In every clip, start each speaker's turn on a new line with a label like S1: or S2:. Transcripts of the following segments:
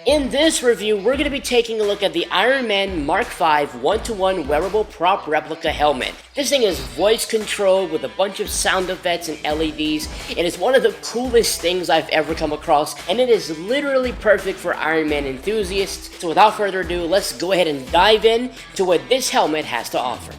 S1: In this review, we're going to be taking a look at the IRONMAN Mark V 1-to-1 wearable prop replica helmet. This thing is voice controlled with a bunch of sound effects and LEDs. It is one of the coolest things I've ever come across, and it is literally perfect for IRONMAN enthusiasts. So without further ado, let's go ahead and dive in to what this helmet has to offer.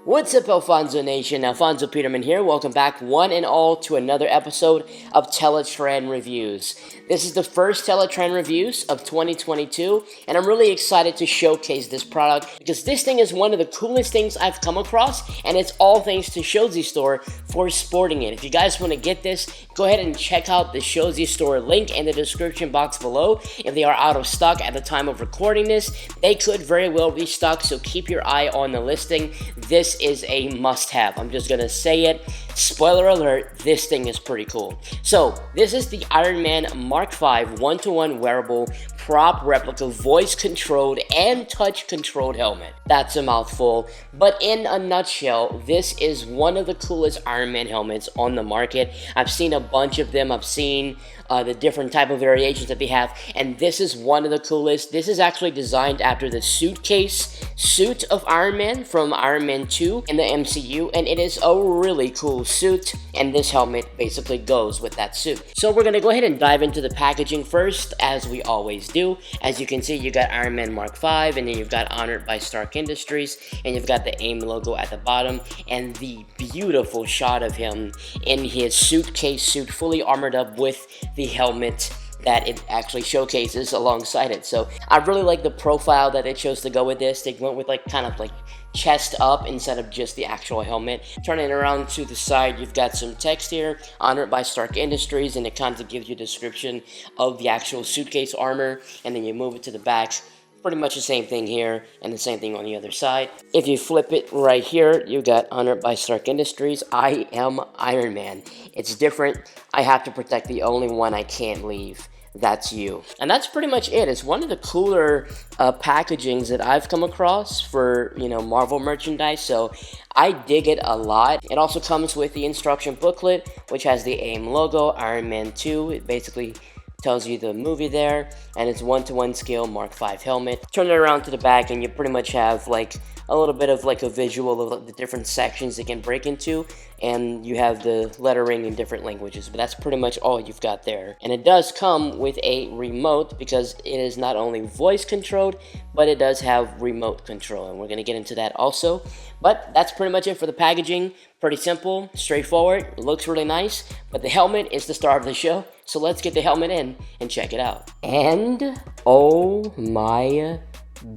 S1: What's up, Alfonso Nation? Alfonso Peterman here. Welcome back, one and all, to another episode of Teletraan Reviews. This is the first Teletraan Reviews of 2022, and I'm really excited to showcase this product because this thing is one of the coolest things I've come across, and it's all thanks to Shozy Store for sporting it. If you guys want to get this, go ahead and check out the Shozy Store link in the description box below. If they are out of stock at the time of recording this, they could very well restock, so keep your eye on the listing. This is a must-have. I'm just gonna say it. Spoiler alert, this thing is pretty cool. So, this is the IRONMAN Mark V 1-to-1 wearable prop replica voice-controlled and touch-controlled helmet. That's a mouthful, but in a nutshell, this is one of the coolest IRONMAN helmets on the market. I've seen a bunch of them. I've seen the different type of variations that they have, and this is one of the coolest. This is actually designed after the suit of Iron Man from Iron Man 2 in the MCU, and it is a really cool suit, and this helmet basically goes with that suit. So we're gonna go ahead and dive into the packaging first, as we always do. As you can see, you got Iron Man Mark V, and then you've got Honored by Stark Industries, and you've got the AIM logo at the bottom, and the beautiful shot of him in his suit, fully armored up with the helmet that it actually showcases alongside it. So I really like the profile that they chose to go with this. They went with kind of chest up instead of just the actual helmet. Turning it around to the side, you've got some text here, Honored by Stark Industries, and it kind of gives you a description of the actual suitcase armor, and then you move it to the back. Pretty much the same thing here, and the same thing on the other side. If you flip it right here, you got Honored by Stark Industries. I am Iron Man. It's different. I have to protect the only one I can't leave. That's you. And that's pretty much it. It's one of the cooler packagings that I've come across for, Marvel merchandise, so I dig it a lot. It also comes with the instruction booklet, which has the AIM logo, Iron Man 2. It basically tells you the movie there, and it's 1-to-1 scale Mark V helmet. Turn it around to the back, and you pretty much have a little bit of a visual of the different sections it can break into, and you have the lettering in different languages, but that's pretty much all you've got there. And it does come with a remote, because it is not only voice controlled, but it does have remote control, and we're going to get into that also. But that's pretty much it for the packaging. Pretty simple, straightforward, looks really nice, but the helmet is the star of the show, so let's get the helmet in and check it out. And oh my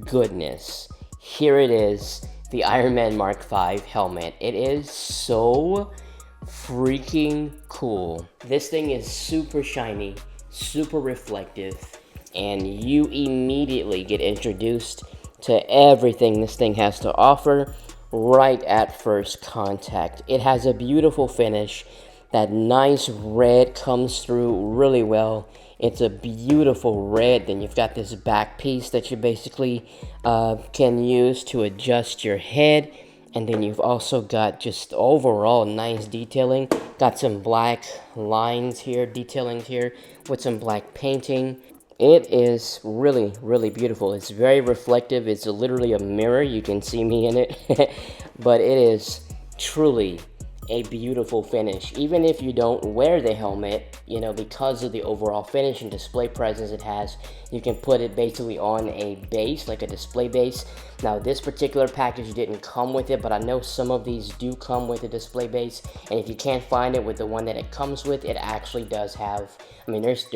S1: goodness, here it is, the IRONMAN Mark V helmet. It is so freaking cool. This thing is super shiny, super reflective, and you immediately get introduced to everything this thing has to offer right at first contact. It has a beautiful finish. That nice red comes through really well. It's a beautiful red. Then you've got this back piece that you basically can use to adjust your head. And then you've also got just overall nice detailing. Got some black lines here, detailing here with some black painting. It is really, really beautiful. It's very reflective. It's literally a mirror. You can see me in it. But it is truly a beautiful finish. Even if you don't wear the helmet, because of the overall finish and display presence it has, you can put it basically on a base, like a display base. Now, this particular package didn't come with it, but I know some of these do come with a display base, and if you can't find it with the one that it comes with, it actually does have, there's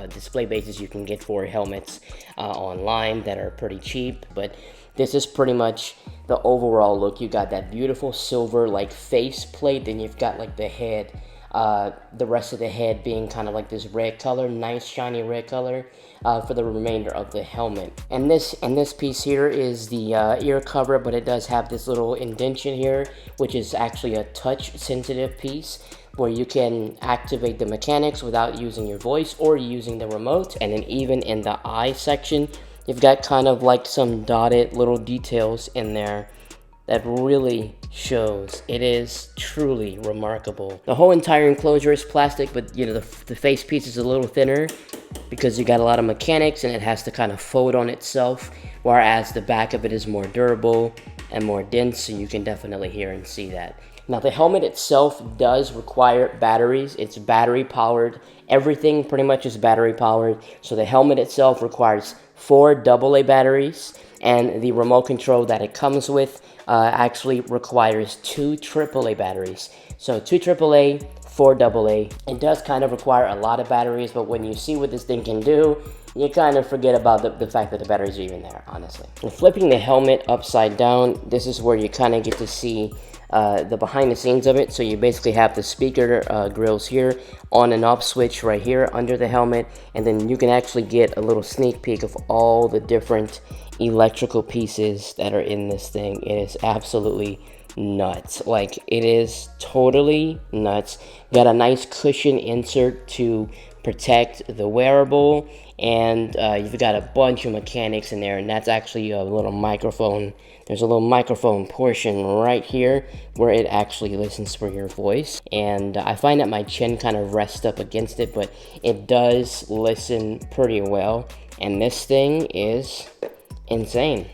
S1: display bases you can get for helmets online that are pretty cheap, but this is pretty much the overall look. You got that beautiful silver face plate, then you've got the head, the rest of the head being kind of this red color, nice shiny red color for the remainder of the helmet. And this piece here is the ear cover, but it does have this little indentation here, which is actually a touch sensitive piece. where you can activate the mechanics without using your voice or using the remote. And then even in the eye section, you've got kind of like some dotted little details in there that really shows. It is truly remarkable. The whole entire enclosure is plastic, but you know, the face piece is a little thinner because you got a lot of mechanics and it has to kind of fold on itself, whereas the back of it is more durable and more dense, so you can definitely hear and see that. Now, the helmet itself does require batteries. It's battery powered. Everything pretty much is battery powered. So the helmet itself requires 4 AA batteries, and the remote control that it comes with actually requires 2 AAA batteries. So 2 AAA, 4 AA. It does kind of require a lot of batteries, but when you see what this thing can do, you kind of forget about the fact that the batteries are even there, honestly. And flipping the helmet upside down, this is where you kind of get to see the behind the scenes of it. So you basically have the speaker grills here, on and off switch right here under the helmet, and then you can actually get a little sneak peek of all the different electrical pieces that are in this thing. It is absolutely nuts. Like, it is totally nuts. Got a nice cushion insert to protect the wearable, and you've got a bunch of mechanics in there, and that's actually a little microphone. There's a little microphone portion right here where it actually listens for your voice, and I find that my chin kind of rests up against it, but it does listen pretty well, and this thing is insane.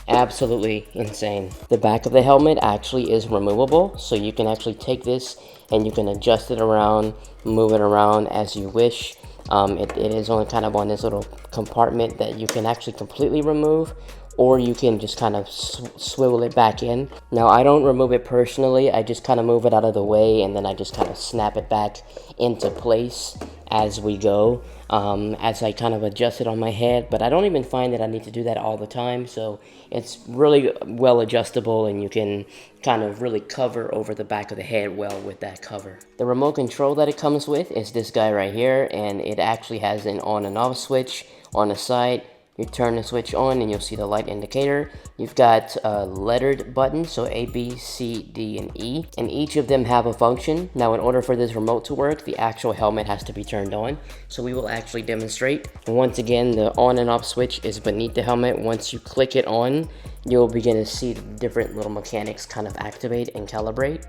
S1: Absolutely insane. The back of the helmet actually is removable, so you can actually take this and you can adjust it around, move it around as you wish. It is only kind of on this little compartment that you can actually completely remove, or you can just kind of swivel it back in. Now, I don't remove it personally. I just kind of move it out of the way, and then I just kind of snap it back into place as we go, as I kind of adjust it on my head. But I don't even find that I need to do that all the time, so it's really well adjustable, and you can kind of really cover over the back of the head well with that cover. The remote control that it comes with is this guy right here, and it actually has an on and off switch on the side. You turn the switch on and you'll see the light indicator. You've got lettered buttons, so A, B, C, D, and E, and each of them have a function. Now, in order for this remote to work, the actual helmet has to be turned on, so we will actually demonstrate. And once again, the on and off switch is beneath the helmet. Once you click it on, you'll begin to see the different little mechanics kind of activate and calibrate.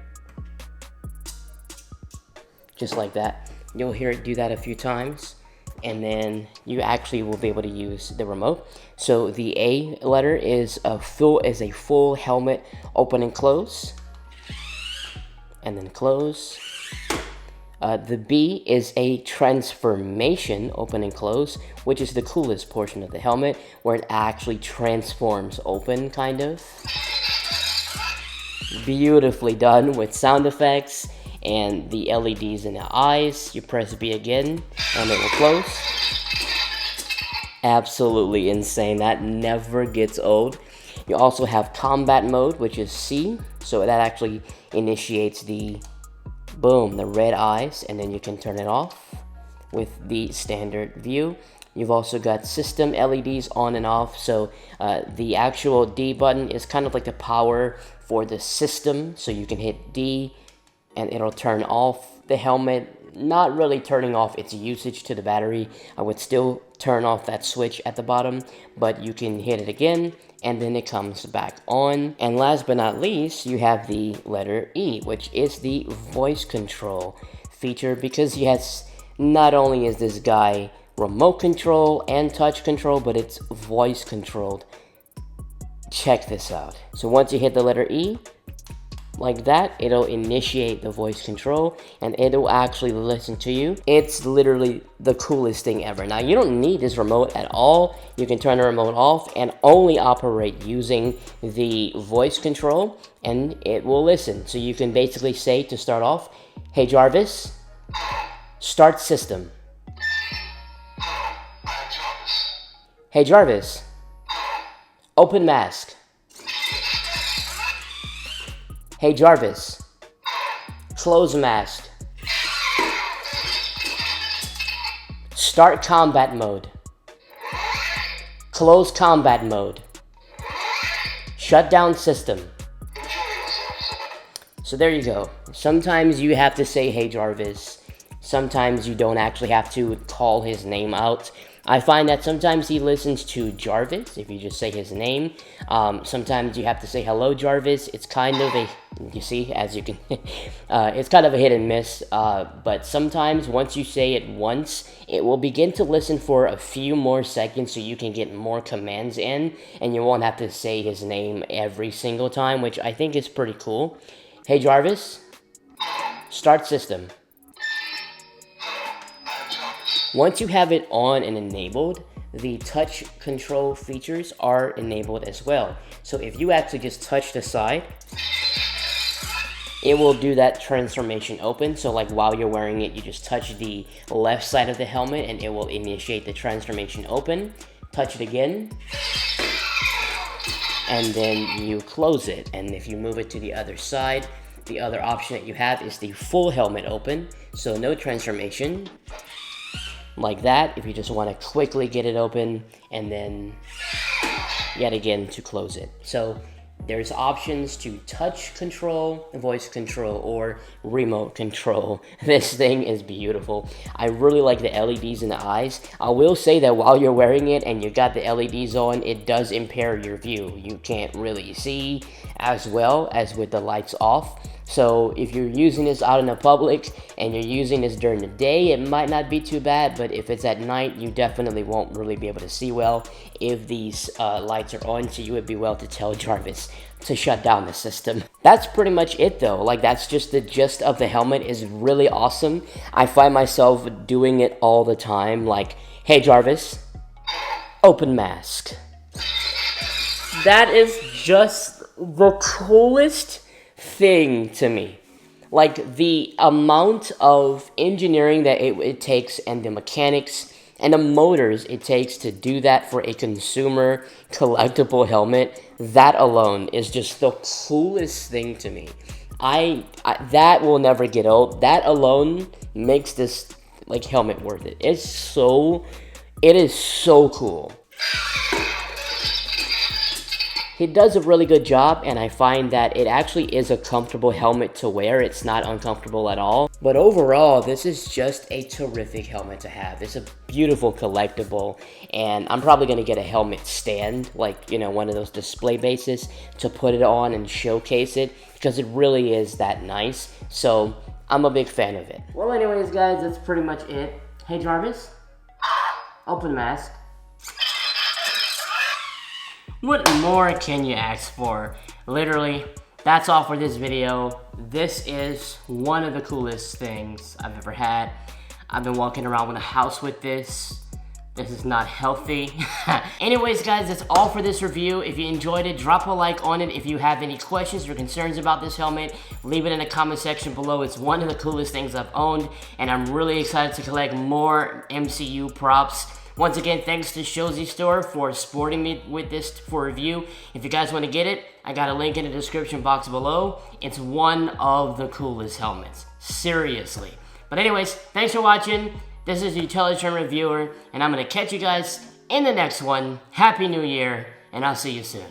S1: Just like that. You'll hear it do that a few times, and then you actually will be able to use the remote. So the A letter is a full helmet open and close, and then close. The B is a transformation open and close, which is the coolest portion of the helmet, where it actually transforms open, kind of. Beautifully done with sound effects and the LEDs in the eyes. You press B again and it will close. Absolutely insane. That never gets old. You also have combat mode, which is C, so that actually initiates the red eyes, and then you can turn it off with the standard view. You've also got system LEDs on and off, so the actual D button is kind of like the power for the system, so you can hit D and it'll turn off the helmet, not really turning off its usage to the battery. I would still turn off that switch at the bottom, but you can hit it again and then it comes back on. And last but not least, you have the letter E, which is the voice control feature, because yes, not only is this guy remote control and touch control, but it's voice controlled. Check this out. So once you hit the letter E, like that, it'll initiate the voice control and it'll actually listen to you. It's literally the coolest thing ever. Now, you don't need this remote at all. You can turn the remote off and only operate using the voice control, and it will listen. So you can basically say to start off, "Hey Jarvis, start system." "Hey Jarvis, open mask." "Hey Jarvis, close mask." "Start combat mode." "Close combat mode." "Shut down system." So there you go. Sometimes you have to say, hey Jarvis. Sometimes you don't actually have to call his name out. I find that sometimes he listens to Jarvis, if you just say his name. Sometimes you have to say, hello, Jarvis. It's kind of a, you see, as you can, it's kind of a hit and miss. But sometimes once you say it once, it will begin to listen for a few more seconds so you can get more commands in, and you won't have to say his name every single time, which I think is pretty cool. Hey, Jarvis, start system. Once you have it on and enabled, the touch control features are enabled as well. So if you actually just touch the side, it will do that transformation open. So like while you're wearing it, you just touch the left side of the helmet and it will initiate the transformation open. Touch it again, and then you close it. And if you move it to the other side, the other option that you have is the full helmet open. So no transformation. Like that, if you just want to quickly get it open, and then yet again to close it. So there's options to touch control, voice control, or remote control. This thing is beautiful. I really like the LEDs in the eyes. I will say that while you're wearing it and you got the LEDs on, it does impair your view. You can't really see as well as with the lights off. So if you're using this out in the public and you're using this during the day, it might not be too bad, but if it's at night, you definitely won't really be able to see well if these lights are on, so you would be well to tell Jarvis to shut down the system. That's pretty much it though. Like, that's just the gist of the helmet. Is really awesome. I find myself doing it all the time, like, hey Jarvis, open mask. That is just the coolest thing to me. Like, the amount of engineering that it takes, and the mechanics and the motors it takes to do that for a consumer collectible helmet, that alone is just the coolest thing to me. I that will never get old. That alone makes this like helmet worth it. It is so cool. He does a really good job, and I find that it actually is a comfortable helmet to wear. It's not uncomfortable at all. But overall, this is just a terrific helmet to have. It's a beautiful collectible, and I'm probably going to get a helmet stand, like, you know, one of those display bases to put it on and showcase it, because it really is that nice. So I'm a big fan of it. Well, anyways, guys, that's pretty much it. Hey, Jarvis, open mask. What more can you ask for? Literally, that's all for this video. This is one of the coolest things I've ever had. I've been walking around with a house with this. This is not healthy. Anyways, guys, that's all for this review. If you enjoyed it, drop a like on it. If you have any questions or concerns about this helmet, leave it in the comment section below. It's one of the coolest things I've owned, and I'm really excited to collect more MCU props. Once again, thanks to Shozy Store for supporting me with this for review. If you guys want to get it, I got a link in the description box below. It's one of the coolest helmets. Seriously. But anyways, thanks for watching. This is your Teletraan Reviewer, and I'm going to catch you guys in the next one. Happy New Year, and I'll see you soon.